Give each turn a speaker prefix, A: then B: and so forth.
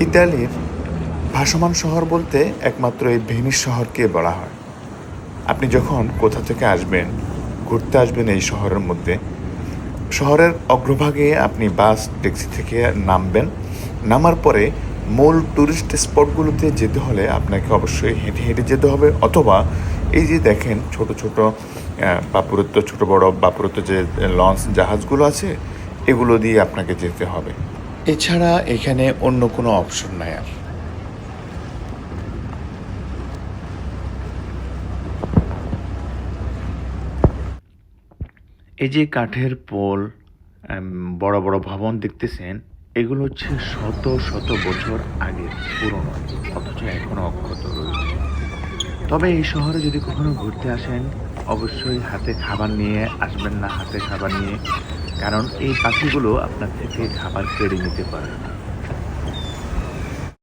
A: ইতালির ভাসমান শহর বলতে একমাত্র এই ভেনিস শহরকে বলা হয়। আপনি যখন কোথা থেকে আসবেন, ঘুরতে আসবেন এই শহরের মধ্যে, শহরের অগ্রভাগে আপনি বাস ট্যাক্সি থেকে নামবেন। নামার পরে মূল ট্যুরিস্ট স্পটগুলোতে যেতে হলে আপনাকে অবশ্যই হেঁটে হেঁটে যেতে হবে, অথবা এই যে দেখেন ছোট ছোট বাপুরত্ব, ছোট বড় বাপুরত্ব যে লঞ্চ জাহাজগুলো আছে, এগুলো দিয়ে আপনাকে যেতে হবে। এছাড়া এখানে অন্য কোনো অপশন নাই আর। এই যে কাঠের পোল, বড় বড় ভবন দেখতেছেন, এগুলো হচ্ছে শত শত বছর আগের পুরনো, অথচ এখনো অক্ষত রয়েছে। তবে এই শহরে যদি কখনো ঘুরতে আসেন, অবশ্যই হাতে খাবার নিয়ে আসবেন না, হাতে খাবার নিয়ে, কারণ এই পাখিগুলো আপনার থেকে খাবার কেড়ে নিতে পারে।